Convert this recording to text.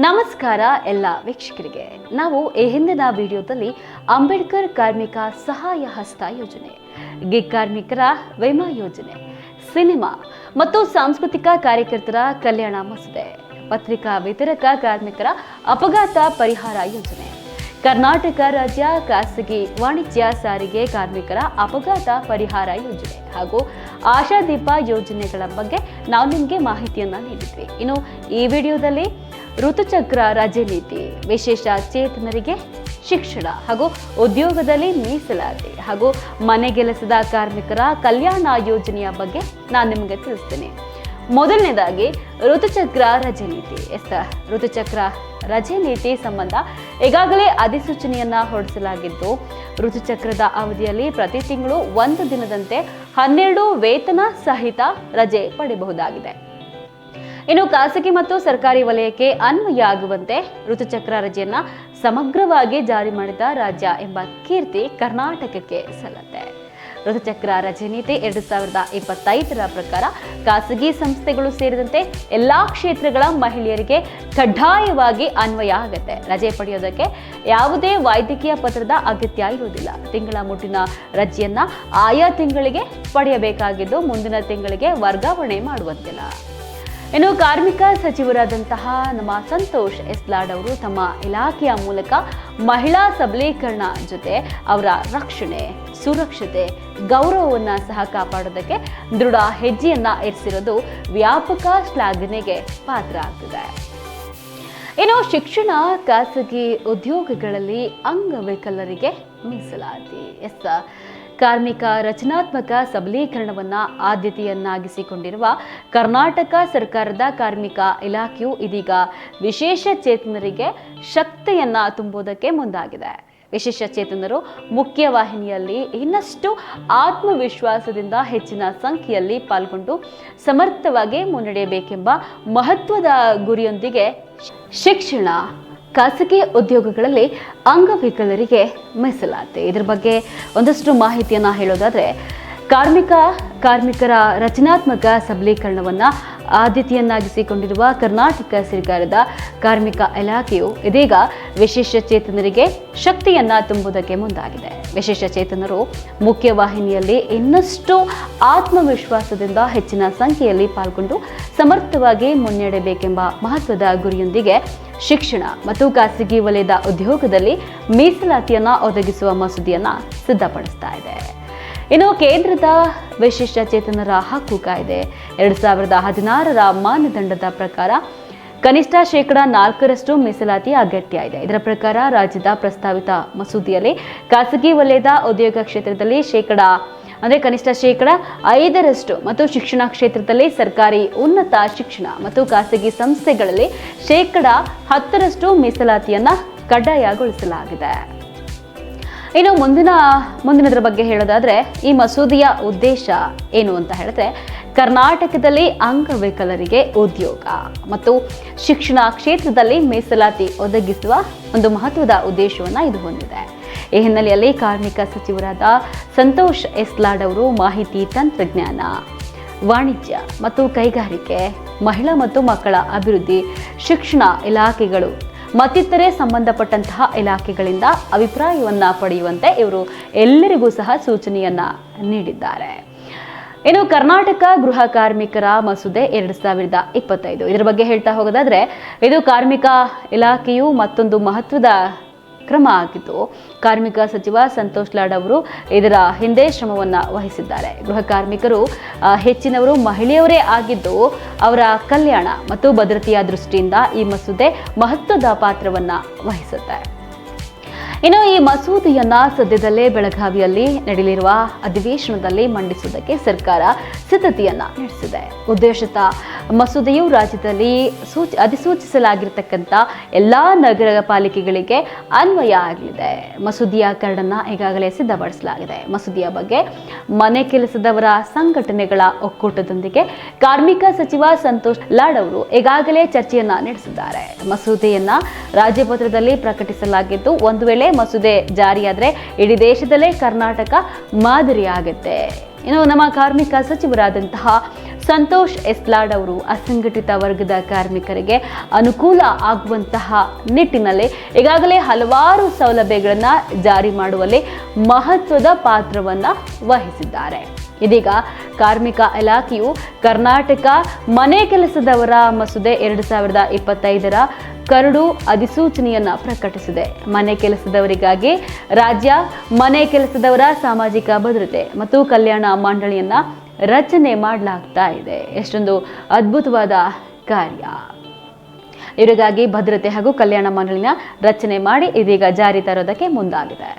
ನಮಸ್ಕಾರ ಎಲ್ಲ ವೀಕ್ಷಕರಿಗೆ. ನಾವು ಈ ಹಿಂದಿನ ವಿಡಿಯೋದಲ್ಲಿ ಅಂಬೇಡ್ಕರ್ ಕಾರ್ಮಿಕ ಸಹಾಯ ಹಸ್ತ ಯೋಜನೆ, ಗಿಗ್ ಕಾರ್ಮಿಕರ ವಿಮಾ ಯೋಜನೆ, ಸಿನಿಮಾ ಮತ್ತು ಸಾಂಸ್ಕೃತಿಕ ಕಾರ್ಯಕರ್ತರ ಕಲ್ಯಾಣ ಮಸೂದೆ, ಪತ್ರಿಕಾ ವಿತರಕ ಕಾರ್ಮಿಕರ ಅಪಘಾತ ಪರಿಹಾರ ಯೋಜನೆ, ಕರ್ನಾಟಕ ರಾಜ್ಯ ಖಾಸಗಿ ವಾಣಿಜ್ಯ ಸಾರಿಗೆ ಕಾರ್ಮಿಕರ ಅಪಘಾತ ಪರಿಹಾರ ಯೋಜನೆ ಹಾಗೂ ಆಶಾದೀಪ ಯೋಜನೆಗಳ ಬಗ್ಗೆ ನಾವು ನಿಮಗೆ ಮಾಹಿತಿಯನ್ನ ನೀಡಿದ್ವಿ. ಇನ್ನು ಈ ವಿಡಿಯೋದಲ್ಲಿ ಋತುಚಕ್ರ ರಜೆ ನೀತಿ, ವಿಶೇಷ ಚೇತನರಿಗೆ ಶಿಕ್ಷಣ ಹಾಗೂ ಉದ್ಯೋಗದಲ್ಲಿ ಮೀಸಲಾತಿ ಹಾಗೂ ಮನೆಗೆಲಸದ ಕಾರ್ಮಿಕರ ಕಲ್ಯಾಣ ಯೋಜನೆಯ ಬಗ್ಗೆ ನಾನು ನಿಮಗೆ ತಿಳಿಸ್ತೇನೆ. ಮೊದಲನೇದಾಗಿ ಋತುಚಕ್ರ ರಜೆ ನೀತಿ. ಋತುಚಕ್ರ ರಜೆ ನೀತಿ ಸಂಬಂಧ ಈಗಾಗಲೇ ಅಧಿಸೂಚನೆಯನ್ನ ಹೊರಡಿಸಲಾಗಿದ್ದು, ಋತುಚಕ್ರದ ಅವಧಿಯಲ್ಲಿ ಪ್ರತಿ ತಿಂಗಳು 1 ದಿನದಂತೆ 12 ವೇತನ ಸಹಿತ ರಜೆ ಪಡೆಯಬಹುದಾಗಿದೆ. ಇನ್ನು ಖಾಸಗಿ ಮತ್ತು ಸರ್ಕಾರಿ ವಲಯಕ್ಕೆ ಅನ್ವಯ ಆಗುವಂತೆ ಋತುಚಕ್ರ ರಜೆಯನ್ನ ಸಮಗ್ರವಾಗಿ ಜಾರಿ ಮಾಡಿದ ರಾಜ್ಯ ಎಂಬ ಕೀರ್ತಿ ಕರ್ನಾಟಕಕ್ಕೆ ಸಲ್ಲತ್ತೆ. ಋತುಚಕ್ರ ರಜೆ ನೀತಿ 2025ರ ಪ್ರಕಾರ ಖಾಸಗಿ ಸಂಸ್ಥೆಗಳು ಸೇರಿದಂತೆ ಎಲ್ಲಾ ಕ್ಷೇತ್ರಗಳ ಮಹಿಳೆಯರಿಗೆ ಕಡ್ಡಾಯವಾಗಿ ಅನ್ವಯ ಆಗುತ್ತೆ. ರಜೆ ಪಡೆಯೋದಕ್ಕೆ ಯಾವುದೇ ವೈದ್ಯಕೀಯ ಪತ್ರದ ಅಗತ್ಯ ಇರುವುದಿಲ್ಲ. ತಿಂಗಳ ಮುಟ್ಟಿನ ರಜೆಯನ್ನ ಆಯಾ ತಿಂಗಳಿಗೆ ಪಡೆಯಬೇಕಾಗಿದ್ದು, ಮುಂದಿನ ತಿಂಗಳಿಗೆ ವರ್ಗಾವಣೆ ಮಾಡುವಂತಿಲ್ಲ. ಇನ್ನು ಕಾರ್ಮಿಕ ಸಚಿವರಾದಂತಹ ನಮ್ಮ ಸಂತೋಷ್ ಎಸ್ಲಾಡ್ ಅವರು ತಮ್ಮ ಇಲಾಖೆಯ ಮೂಲಕ ಮಹಿಳಾ ಸಬಲೀಕರಣ ಜೊತೆ ಅವರ ರಕ್ಷಣೆ, ಸುರಕ್ಷತೆ, ಗೌರವವನ್ನು ಸಹ ಕಾಪಾಡೋದಕ್ಕೆ ದೃಢ ಹೆಜ್ಜೆಯನ್ನ ಇರಿಸಿರೋದು ವ್ಯಾಪಕ ಶ್ಲಾಘನೆಗೆ ಪಾತ್ರ ಆಗ್ತಿದೆ. ಇನ್ನು ಶಿಕ್ಷಣ, ಖಾಸಗಿ ಉದ್ಯೋಗಗಳಲ್ಲಿ ಅಂಗವಿಕಲರಿಗೆ ಮೀಸಲಾತಿ. ಕಾರ್ಮಿಕ ರಚನಾತ್ಮಕ ಸಬಲೀಕರಣವನ್ನ ಆದ್ಯತೆಯನ್ನಾಗಿಸಿಕೊಂಡಿರುವ ಕರ್ನಾಟಕ ಸರ್ಕಾರದ ಕಾರ್ಮಿಕ ಇಲಾಖೆಯು ಇದೀಗ ವಿಶೇಷ ಚೇತನರಿಗೆ ಶಕ್ತಿಯನ್ನ ತುಂಬುವುದಕ್ಕೆ ಮುಂದಾಗಿದೆ. ವಿಶೇಷ ಚೇತನರು ಮುಖ್ಯವಾಹಿನಿಯಲ್ಲಿ ಇನ್ನಷ್ಟು ಆತ್ಮವಿಶ್ವಾಸದಿಂದ ಹೆಚ್ಚಿನ ಸಂಖ್ಯೆಯಲ್ಲಿ ಪಾಲ್ಗೊಂಡು ಸಮರ್ಥವಾಗಿ ಮುನ್ನಡೆಯಬೇಕೆಂಬ ಮಹತ್ವದ ಗುರಿಯೊಂದಿಗೆ ಶಿಕ್ಷಣ, ಖಾಸಗಿ ಉದ್ಯೋಗಗಳಲ್ಲಿ ಅಂಗವಿಕಲರಿಗೆ ಮೀಸಲಾತಿ. ಇದ್ರ ಬಗ್ಗೆ ಒಂದಷ್ಟು ಮಾಹಿತಿಯನ್ನ ಹೇಳೋದಾದ್ರೆ, ಕಾರ್ಮಿಕರ ರಚನಾತ್ಮಕ ಸಬಲೀಕರಣವನ್ನ ಆದ್ಯತೆಯನ್ನಾಗಿಸಿಕೊಂಡಿರುವ ಕರ್ನಾಟಕ ಸರ್ಕಾರದ ಕಾರ್ಮಿಕ ಇಲಾಖೆಯು ಇದೀಗ ವಿಶೇಷ ಚೇತನರಿಗೆ ಶಕ್ತಿಯನ್ನ ತುಂಬುವುದಕ್ಕೆ ಮುಂದಾಗಿದೆ. ವಿಶೇಷ ಚೇತನರು ಮುಖ್ಯವಾಹಿನಿಯಲ್ಲಿ ಇನ್ನಷ್ಟು ಆತ್ಮವಿಶ್ವಾಸದಿಂದ ಹೆಚ್ಚಿನ ಸಂಖ್ಯೆಯಲ್ಲಿ ಪಾಲ್ಗೊಂಡು ಸಮರ್ಥವಾಗಿ ಮುನ್ನಡೆಯಬೇಕೆಂಬ ಮಹತ್ವದ ಗುರಿಯೊಂದಿಗೆ ಶಿಕ್ಷಣ ಮತ್ತು ಖಾಸಗಿ ವಲಯದ ಉದ್ಯೋಗದಲ್ಲಿ ಮೀಸಲಾತಿಯನ್ನ ಒದಗಿಸುವ ಮಸೂದೆಯನ್ನ ಸಿದ್ಧಪಡಿಸ್ತಾ ಇದೆ. ಇನ್ನು ಕೇಂದ್ರದ ವಿಶೇಷ ಚೇತನರ ಹಕ್ಕು ಕಾಯ್ದೆ 2016ರ ಮಾನದಂಡದ ಪ್ರಕಾರ ಕನಿಷ್ಠ 4% ಮೀಸಲಾತಿ ಅಗತ್ಯ ಇದೆ. ಇದರ ಪ್ರಕಾರ ರಾಜ್ಯದ ಪ್ರಸ್ತಾವಿತ ಮಸೂದೆಯಲ್ಲಿ ಖಾಸಗಿ ವಲಯದ ಉದ್ಯೋಗ ಕ್ಷೇತ್ರದಲ್ಲಿ ಕನಿಷ್ಠ 5% ಮತ್ತು ಶಿಕ್ಷಣ ಕ್ಷೇತ್ರದಲ್ಲಿ ಸರ್ಕಾರಿ ಉನ್ನತ ಶಿಕ್ಷಣ ಮತ್ತು ಖಾಸಗಿ ಸಂಸ್ಥೆಗಳಲ್ಲಿ 10% ಮೀಸಲಾತಿಯನ್ನ ಕಡ್ಡಾಯಗೊಳಿಸಲಾಗಿದೆ. ಇನ್ನು ಮುಂದಿನದರ ಬಗ್ಗೆ ಹೇಳೋದಾದ್ರೆ, ಈ ಮಸೂದೆಯ ಉದ್ದೇಶ ಏನು ಅಂತ ಹೇಳಿದ್ರೆ, ಕರ್ನಾಟಕದಲ್ಲಿ ಅಂಗವಿಕಲರಿಗೆ ಉದ್ಯೋಗ ಮತ್ತು ಶಿಕ್ಷಣ ಕ್ಷೇತ್ರದಲ್ಲಿ ಮೀಸಲಾತಿ ಒದಗಿಸುವ ಒಂದು ಮಹತ್ವದ ಉದ್ದೇಶವನ್ನ ಇದು ಹೊಂದಿದೆ. ಈ ಹಿನ್ನೆಲೆಯಲ್ಲಿ ಕಾರ್ಮಿಕ ಸಚಿವರಾದ ಸಂತೋಷ್ ಎಸ್ಲಾಡ್ ಅವರು ಮಾಹಿತಿ ತಂತ್ರಜ್ಞಾನ, ವಾಣಿಜ್ಯ ಮತ್ತು ಕೈಗಾರಿಕೆ, ಮಹಿಳಾ ಮತ್ತು ಮಕ್ಕಳ ಅಭಿವೃದ್ಧಿ, ಶಿಕ್ಷಣ ಇಲಾಖೆಗಳು ಮತ್ತಿತರೆ ಸಂಬಂಧಪಟ್ಟಂತಹ ಇಲಾಖೆಗಳಿಂದ ಅಭಿಪ್ರಾಯವನ್ನ ಪಡೆಯುವಂತೆ ಇವರು ಎಲ್ಲರಿಗೂ ಸಹ ಸೂಚನೆಯನ್ನ ನೀಡಿದ್ದಾರೆ. ಇನ್ನು ಕರ್ನಾಟಕ ಗೃಹ ಕಾರ್ಮಿಕರ ಮಸೂದೆ 2025, ಇದರ ಬಗ್ಗೆ ಹೇಳ್ತಾ ಹೋಗೋದಾದ್ರೆ, ಇದು ಕಾರ್ಮಿಕ ಇಲಾಖೆಯು ಮತ್ತೊಂದು ಮಹತ್ವದ ಕ್ರಮ ಆಗಿದ್ದು, ಕಾರ್ಮಿಕ ಸಚಿವ ಸಂತೋಷ್ ಲಾಡ್ ಅವರು ಇದರ ಹಿಂದೆ ಶ್ರಮವನ್ನ ವಹಿಸಿದ್ದಾರೆ. ಗೃಹ ಕಾರ್ಮಿಕರು ಹೆಚ್ಚಿನವರು ಮಹಿಳೆಯವರೇ ಆಗಿದ್ದು, ಅವರ ಕಲ್ಯಾಣ ಮತ್ತು ಭದ್ರತೆಯ ದೃಷ್ಟಿಯಿಂದ ಈ ಮಸೂದೆ ಮಹತ್ವದ ಪಾತ್ರವನ್ನ ವಹಿಸುತ್ತೆ. ಇನ್ನು ಈ ಮಸೂದೆಯನ್ನ ಸದ್ಯದಲ್ಲೇ ಬೆಳಗಾವಿಯಲ್ಲಿ ನಡೆಯಲಿರುವ ಅಧಿವೇಶನದಲ್ಲಿ ಮಂಡಿಸುವುದಕ್ಕೆ ಸರ್ಕಾರ ಸಿದ್ಧತೆಯನ್ನ ನಡೆಸಿದೆ. ಉದ್ದೇಶಿತ ಮಸೂದೆಯು ರಾಜ್ಯದಲ್ಲಿ ಅಧಿಸೂಚಿಸಲಾಗಿರತಕ್ಕಂಥ ಎಲ್ಲಾ ನಗರ ಪಾಲಿಕೆಗಳಿಗೆ ಅನ್ವಯ ಆಗಲಿದೆ. ಮಸೂದೆಯ ಕರಡನ್ನ ಈಗಾಗಲೇ ಸಿದ್ಧಪಡಿಸಲಾಗಿದೆ. ಮಸೂದೆಯ ಬಗ್ಗೆ ಮನೆ ಕೆಲಸದವರ ಸಂಘಟನೆಗಳ ಒಕ್ಕೂಟದೊಂದಿಗೆ ಕಾರ್ಮಿಕ ಸಚಿವ ಸಂತೋಷ್ ಲಾಡ್ ಅವರು ಈಗಾಗಲೇ ಚರ್ಚೆಯನ್ನ ನಡೆಸಿದ್ದಾರೆ. ಮಸೂದೆಯನ್ನ ರಾಜ್ಯಪತ್ರದಲ್ಲಿ ಪ್ರಕಟಿಸಲಾಗಿದ್ದು, ಒಂದು ವೇಳೆ ಮಸೂದೆ ಜಾರಿಯಾದರೆ ಇಡೀ ದೇಶದಲ್ಲೇ ಕರ್ನಾಟಕ ಮಾದರಿಯಾಗುತ್ತೆ. ಇನ್ನು ನಮ್ಮ ಕಾರ್ಮಿಕ ಸಚಿವರಾದಂತಹ ಸಂತೋಷ್ ಎಸ್ಲಾಡ್ ಅವರು ಅಸಂಘಟಿತ ವರ್ಗದ ಕಾರ್ಮಿಕರಿಗೆ ಅನುಕೂಲ ಆಗುವಂತಹ ನಿಟ್ಟಿನಲ್ಲಿ ಈಗಾಗಲೇ ಹಲವಾರು ಸೌಲಭ್ಯಗಳನ್ನು ಜಾರಿ ಮಾಡುವಲ್ಲಿ ಮಹತ್ವದ ಪಾತ್ರವನ್ನು ವಹಿಸಿದ್ದಾರೆ. ಇದೀಗ ಕಾರ್ಮಿಕ ಇಲಾಖೆಯು ಕರ್ನಾಟಕ ಮನೆ ಕೆಲಸದವರ ಮಸೂದೆ 2025ರ ಕರಡು ಅಧಿಸೂಚನೆಯನ್ನ ಪ್ರಕಟಿಸಿದೆ. ಮನೆ ಕೆಲಸದವರಿಗಾಗಿ ರಾಜ್ಯ ಮನೆ ಕೆಲಸದವರ ಸಾಮಾಜಿಕ ಭದ್ರತೆ ಮತ್ತು ಕಲ್ಯಾಣ ಮಂಡಳಿಯನ್ನ ರಚನೆ ಮಾಡಲಾಗ್ತಾ ಇದೆ. ಎಷ್ಟೊಂದು ಅದ್ಭುತವಾದ ಕಾರ್ಯ. ಇವರಿಗಾಗಿ ಭದ್ರತೆ ಹಾಗೂ ಕಲ್ಯಾಣ ಮಂಡಳಿನ ರಚನೆ ಮಾಡಿ ಇದೀಗ ಜಾರಿ ತರೋದಕ್ಕೆ ಮುಂದಾಗಿದೆ.